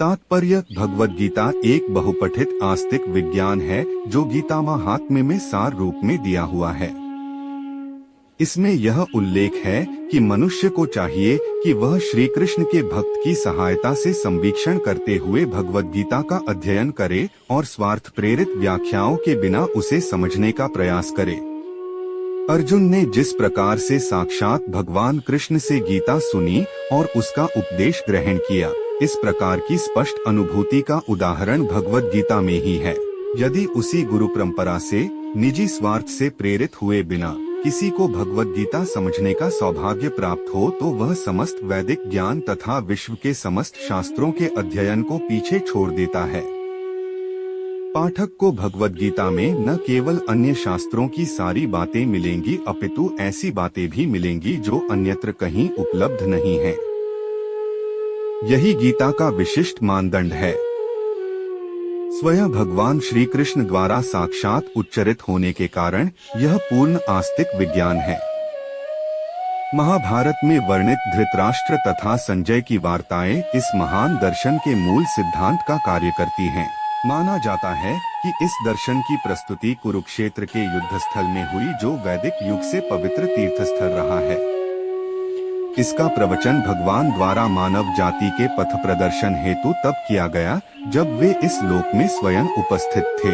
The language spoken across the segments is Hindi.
तात्पर्य: भगवद गीता एक बहुपठित आस्तिक विज्ञान है जो गीता महात्म्य में सार रूप में दिया हुआ है। इसमें यह उल्लेख है कि मनुष्य को चाहिए कि वह श्री कृष्ण के भक्त की सहायता से संवीक्षण करते हुए भगवद गीता का अध्ययन करे और स्वार्थ प्रेरित व्याख्याओं के बिना उसे समझने का प्रयास करे। अर्जुन ने जिस प्रकार से साक्षात भगवान कृष्ण से गीता सुनी और उसका उपदेश ग्रहण किया, इस प्रकार की स्पष्ट अनुभूति का उदाहरण भगवद गीता में ही है। यदि उसी गुरु परंपरा से निजी स्वार्थ से प्रेरित हुए बिना किसी को भगवद गीता समझने का सौभाग्य प्राप्त हो तो वह समस्त वैदिक ज्ञान तथा विश्व के समस्त शास्त्रों के अध्ययन को पीछे छोड़ देता है। पाठक को भगवद गीता में न केवल अन्य शास्त्रों की सारी बातें मिलेंगी अपितु ऐसी बातें भी मिलेंगी जो अन्यत्र कहीं उपलब्ध नहीं है। यही गीता का विशिष्ट मानदंड है। स्वयं भगवान श्री कृष्ण द्वारा साक्षात उच्चरित होने के कारण यह पूर्ण आस्तिक विज्ञान है। महाभारत में वर्णित धृतराष्ट्र तथा संजय की वार्ताएं इस महान दर्शन के मूल सिद्धांत का कार्य करती हैं। माना जाता है कि इस दर्शन की प्रस्तुति कुरुक्षेत्र के युद्धस्थल में हुई जो वैदिक युग से पवित्र तीर्थस्थल रहा है। इसका प्रवचन भगवान द्वारा मानव जाति के पथ प्रदर्शन हेतु तब किया गया जब वे इस लोक में स्वयं उपस्थित थे।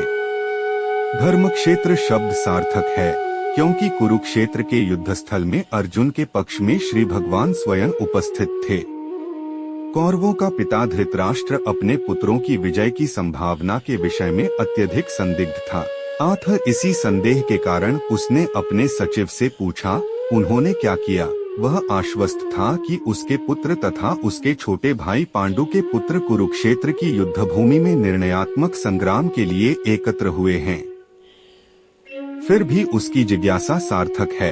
धर्मक्षेत्र शब्द सार्थक है क्योंकि कुरुक्षेत्र के युद्धस्थल में अर्जुन के पक्ष में श्री भगवान स्वयं उपस्थित थे। कौरवों का पिता धृतराष्ट्र अपने पुत्रों की विजय की संभावना के विषय में अत्यधिक संदिग्ध था। अतः इसी संदेह के कारण उसने अपने सचिव से पूछा, उन्होंने क्या किया? वह आश्वस्त था कि उसके पुत्र तथा उसके छोटे भाई पांडु के पुत्र कुरुक्षेत्र की युद्धभूमि में निर्णयात्मक संग्राम के लिए एकत्र हुए हैं। फिर भी उसकी जिज्ञासा सार्थक है।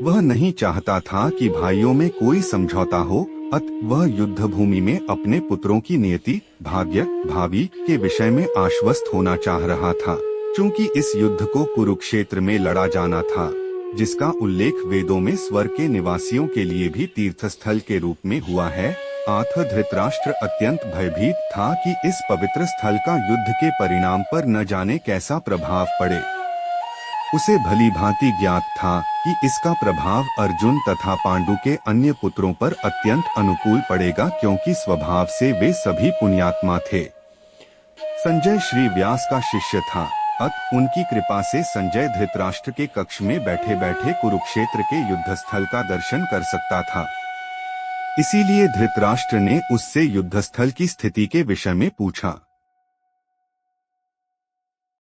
वह नहीं चाहता था कि भाइयों में कोई समझौता हो, अतः वह युद्धभूमि में अपने पुत्रों की नियति, भाग्य, भावी के विषय में आश्वस्त होना चाह रहा था। चूंकि इस युद्ध को कुरुक्षेत्र में लड़ा जाना था, जिसका उल्लेख वेदों में स्वर्ग के निवासियों के लिए भी तीर्थस्थल के रूप में हुआ है, अतः धृतराष्ट्र अत्यंत भयभीत था कि इस पवित्र स्थल का युद्ध के परिणाम पर न जाने कैसा प्रभाव पड़े। उसे भली भांति ज्ञात था कि इसका प्रभाव अर्जुन तथा पांडु के अन्य पुत्रों पर अत्यंत अनुकूल पड़ेगा क्योंकि स्वभाव से वे सभी पुण्यात्मा थे। संजय श्री व्यास का शिष्य था, अतः उनकी कृपा से संजय धृतराष्ट्र के कक्ष में बैठे बैठे कुरुक्षेत्र के युद्धस्थल का दर्शन कर सकता था। इसीलिए धृतराष्ट्र ने उससे युद्धस्थल की स्थिति के विषय में पूछा।